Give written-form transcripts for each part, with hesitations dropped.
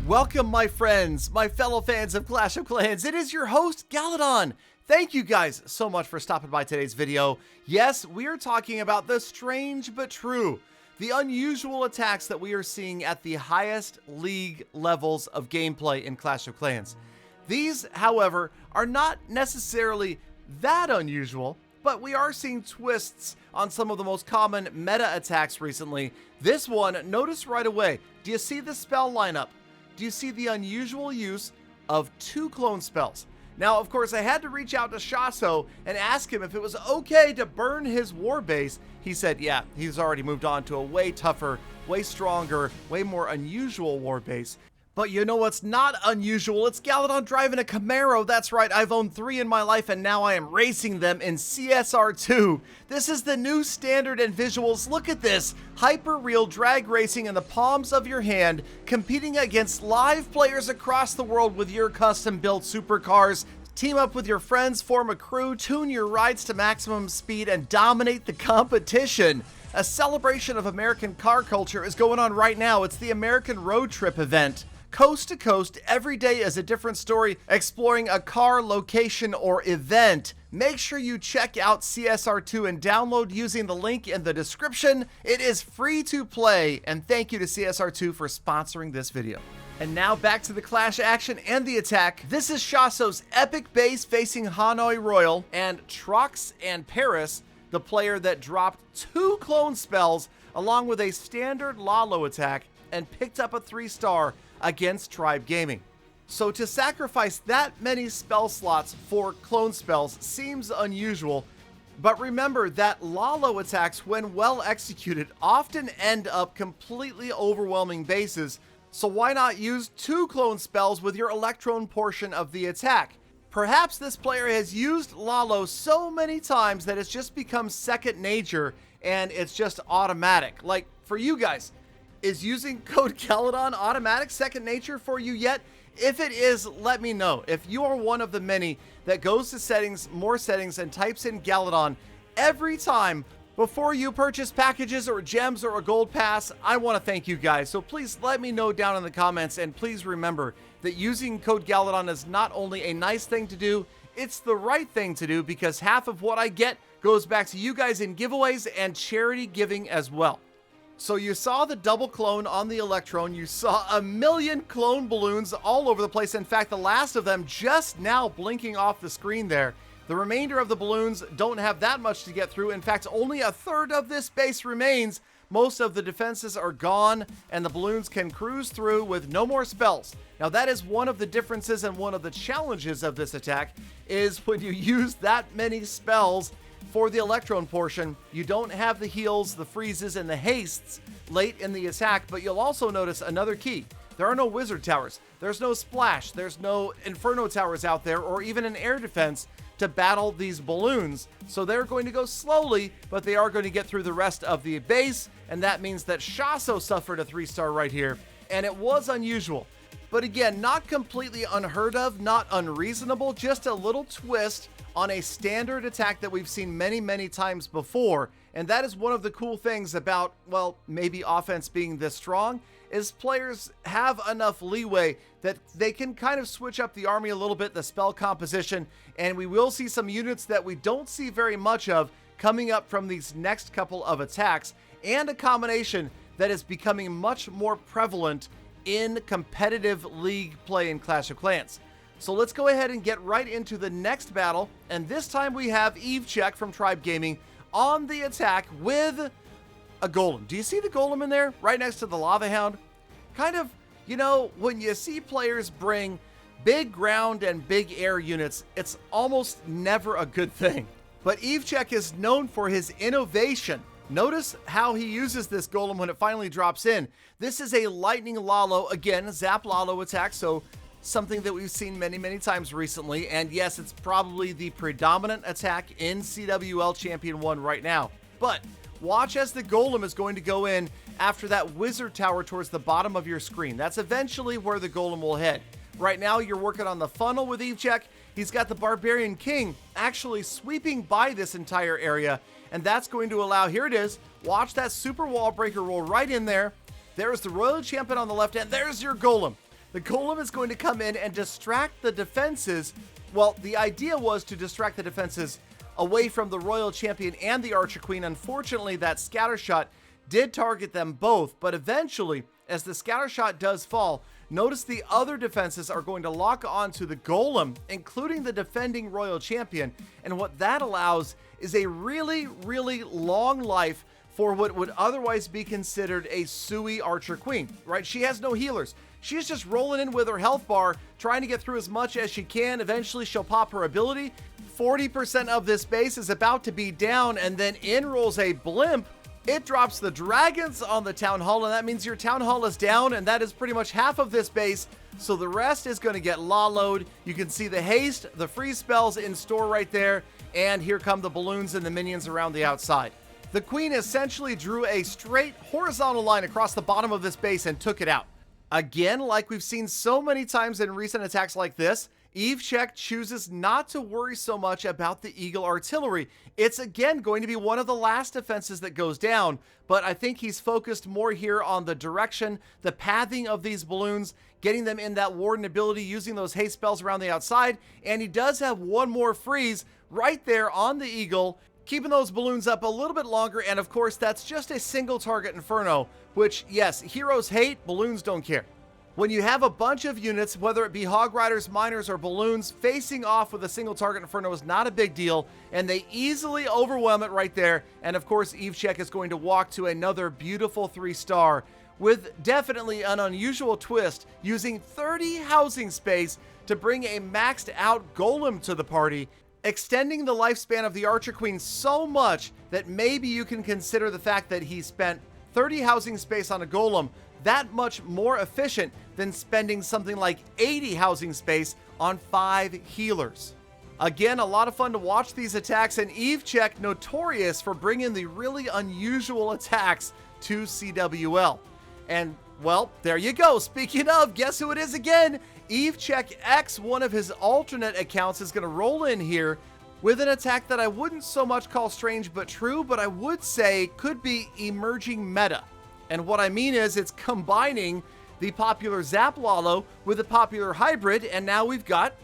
Welcome, my friends, my fellow fans of Clash of Clans. It is your host, Galadon. Thank you guys so much for stopping by today's video. Yes, we are talking about the strange but true, the unusual attacks that we are seeing at the highest league levels of gameplay in Clash of Clans. These, however, are not necessarily that unusual, but we are seeing twists on some of the most common meta attacks recently. This one, notice right away. Do you see the spell lineup? Do you see the unusual use of 2 clone spells? Now, of course, I had to reach out to Shaso and ask him if it was okay to burn his war base. He said, yeah, he's already moved on to a way tougher, way stronger, way more unusual war base. But you know what's not unusual? It's Galadon driving a Camaro. That's right, I've owned 3 in my life and now I am racing them in CSR2. This is the new standard and visuals. Look at this. Hyper-real drag racing in the palms of your hand, competing against live players across the world with your custom-built supercars. Team up with your friends, form a crew, tune your rides to maximum speed, and dominate the competition. A celebration of American car culture is going on right now. It's the American Road Trip event. Coast to coast, every day is a different story, exploring a car, location, or event. Make sure you check out CSR2 and download using the link in the description. It is free to play, and thank you to CSR2 for sponsoring this video. And now back to the Clash action and the attack. This is Shaso's epic base facing Hanoi Royal, and Trox and Paris, the player that dropped 2 clone spells along with a standard Lalo attack and picked up a 3-star against Tribe Gaming. So to sacrifice that many spell slots for clone spells seems unusual, but remember that Lalo attacks, when well executed, often end up completely overwhelming bases, so why not use 2 clone spells with your Electron portion of the attack? Perhaps this player has used Lalo so many times that it's just become second nature and it's just automatic. Like for you guys, is using code Galadon automatic second nature for you yet? If it is, let me know. If you are one of the many that goes to settings, more settings, and types in Galadon every time before you purchase packages or gems or a gold pass, I want to thank you guys. So please let me know down in the comments, and please remember that using code Galadon is not only a nice thing to do, it's the right thing to do, because half of what I get goes back to you guys in giveaways and charity giving as well. So you saw the double clone on the Electron, you saw a million clone balloons all over the place. In fact, the last of them just now blinking off the screen there. The remainder of the balloons don't have that much to get through. In fact, only a third of this base remains. Most of the defenses are gone and the balloons can cruise through with no more spells. Now that is one of the differences and one of the challenges of this attack, is when you use that many spells for the Electron portion, you don't have the heals, the freezes, and the hastes late in the attack, but you'll also notice another key. There are no wizard towers, there's no splash, there's no inferno towers out there, or even an air defense to battle these balloons. So they're going to go slowly, but they are going to get through the rest of the base, and that means that Shaso suffered a 3-star right here, and it was unusual. But again, not completely unheard of, not unreasonable, just a little twist on a standard attack that we've seen many, many times before. And that is one of the cool things about, well, maybe offense being this strong, is players have enough leeway that they can kind of switch up the army a little bit, the spell composition, and we will see some units that we don't see very much of coming up from these next couple of attacks, and a combination that is becoming much more prevalent in competitive league play in Clash of Clans. So let's go ahead and get right into the next battle, and this time we have Check from Tribe Gaming on the attack with a golem. Do you see the golem in there right next to the lava hound? Kind of, you know, when you see players bring big ground and big air units, it's almost never a good thing. But Check is known for his innovation. Notice how he uses this golem when it finally drops in. This is a lightning Lalo, again, Zap Lalo attack, so something that we've seen many, many times recently. And yes, it's probably the predominant attack in CWL Champion 1 right now. But watch as the golem is going to go in after that wizard tower towards the bottom of your screen. That's eventually where the golem will head. Right now, you're working on the funnel with Check. He's got the Barbarian King actually sweeping by this entire area, and that's going to allow, here it is, watch that super wall breaker roll right in there. There's the Royal Champion on the left, and there's your golem. The golem is going to come in and distract the defenses. Well, the idea was to distract the defenses away from the royal champion and the archer queen. Unfortunately, that scatter shot did target them both, but eventually, as the scatter shot does fall, notice the other defenses are going to lock onto the golem, including the defending royal champion, and what that allows is a really, really long life for what would otherwise be considered a Sui archer queen, right? She has no healers. She's just rolling in with her health bar, trying to get through as much as she can. Eventually, she'll pop her ability. 40% of this base is about to be down, and then in rolls a blimp. It drops the dragons on the town hall, and that means your town hall is down, and that is pretty much half of this base. So the rest is going to get lawlowed. You can see the haste, the freeze spells in store right there, and here come the balloons and the minions around the outside. The queen essentially drew a straight horizontal line across the bottom of this base and took it out. Again, like we've seen so many times in recent attacks like this, Evechek chooses not to worry so much about the Eagle artillery. It's again going to be one of the last defenses that goes down, but I think he's focused more here on the direction, the pathing of these balloons, getting them in that warden ability, using those haste spells around the outside, and he does have one more freeze right there on the Eagle, keeping those balloons up a little bit longer, and of course that's just a single target Inferno, which yes, heroes hate, balloons don't care. When you have a bunch of units, whether it be Hog Riders, Miners, or Balloons, facing off with a single target Inferno is not a big deal, and they easily overwhelm it right there. And of course, Evechek is going to walk to another beautiful 3-star with definitely an unusual twist, using 30 housing space to bring a maxed out golem to the party, extending the lifespan of the Archer Queen so much that maybe you can consider the fact that he spent 30 housing space on a golem that much more efficient than spending something like 80 housing space on 5 healers. Again, a lot of fun to watch these attacks, and Evechek notorious for bringing the really unusual attacks to CWL. And, well, there you go. Speaking of, guess who it is again? Evechek X, one of his alternate accounts, is going to roll in here with an attack that I wouldn't so much call strange but true, but I would say could be emerging meta. And what I mean is it's combining the popular Zap Lalo with the popular Hybrid, and now we've got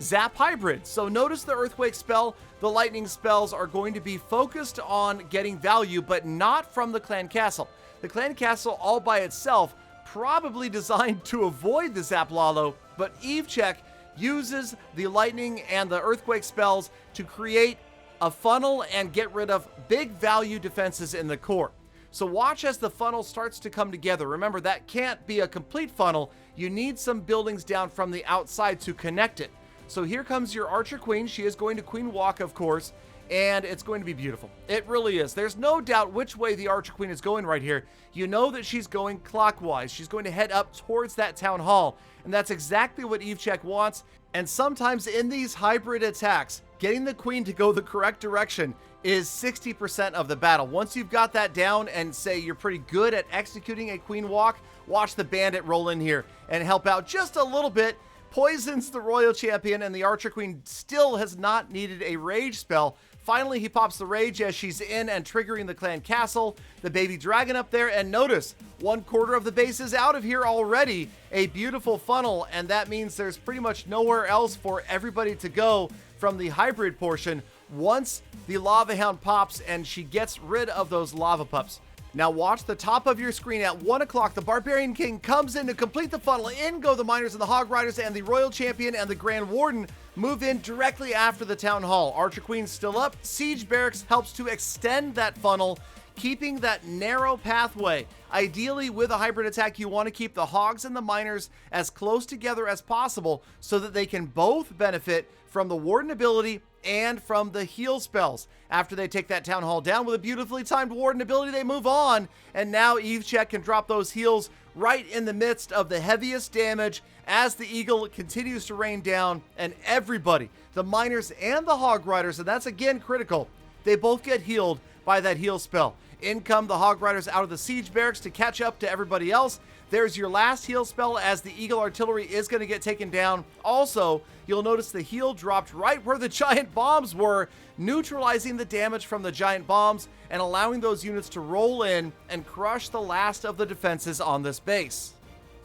Zap Hybrid. So notice the Earthquake spell, the Lightning spells are going to be focused on getting value, but not from the Clan Castle. The Clan Castle all by itself, probably designed to avoid the Zap Lalo, but Evechek uses the Lightning and the Earthquake spells to create a funnel and get rid of big value defenses in the core. So watch as the funnel starts to come together. Remember, that can't be a complete funnel. You need some buildings down from the outside to connect it. So here comes your Archer Queen. She is going to Queen Walk, of course, and it's going to be beautiful. It really is. There's no doubt which way the Archer Queen is going right here. You know that she's going clockwise. She's going to head up towards that town hall, and that's exactly what Evechek wants. And sometimes in these hybrid attacks, getting the queen to go the correct direction is 60% of the battle. Once you've got that down and say you're pretty good at executing a queen walk, watch the bandit roll in here and help out just a little bit. Poisons the royal champion, and the Archer Queen still has not needed a rage spell. Finally, he pops the rage as she's in and triggering the Clan Castle. The baby dragon up there, and notice 1/4 of the base is out of here already. A beautiful funnel, and that means there's pretty much nowhere else for everybody to go from the hybrid portion once the Lava Hound pops and she gets rid of those lava pups. Now watch the top of your screen at 1 o'clock. The Barbarian King comes in to complete the funnel. In go the Miners and the Hog Riders, and the Royal Champion and the Grand Warden move in directly after the Town Hall. Archer Queen's still up. Siege Barracks helps to extend that funnel, keeping that narrow pathway. Ideally, with a hybrid attack, you want to keep the Hogs and the Miners as close together as possible so that they can both benefit from the Warden ability and from the heal spells. After they take that Town Hall down with a beautifully timed Warden ability, they move on, and now Evechek can drop those heals right in the midst of the heaviest damage as the Eagle continues to rain down, and everybody, the Miners and the Hog Riders, and that's again critical, they both get healed by that heal spell. In come the Hog Riders out of the Siege Barracks to catch up to everybody else. There's your last heal spell as the Eagle Artillery is going to get taken down. Also, you'll notice the heal dropped right where the giant bombs were, neutralizing the damage from the giant bombs and allowing those units to roll in and crush the last of the defenses on this base.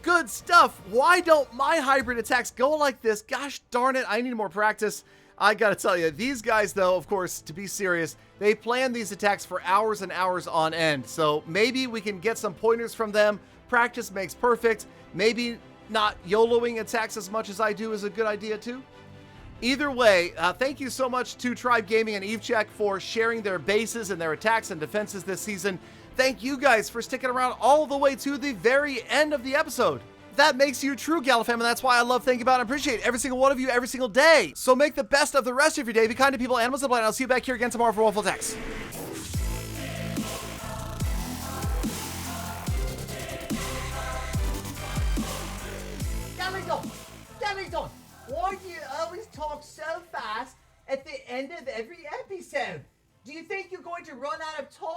Good stuff. Why don't my hybrid attacks go like this? Gosh darn it, I need more practice. I gotta tell you, these guys though, of course, to be serious, they plan these attacks for hours and hours on end. So maybe we can get some pointers from them. Practice makes perfect. Maybe not YOLOing attacks as much as I do is a good idea too. Either way, thank you so much to Tribe Gaming and EveCheck for sharing their bases and their attacks and defenses this season. Thank you guys for sticking around all the way to the very end of the episode. That makes you true Gala fam, and that's why I love, think about, and appreciate every single one of you every single day. So make the best of the rest of your day. Be kind to people, animals, and planet. I'll see you back here again tomorrow for Waffle Attacks. Galadon, why do you always talk so fast at the end of every episode? Do you think you're going to run out of talk?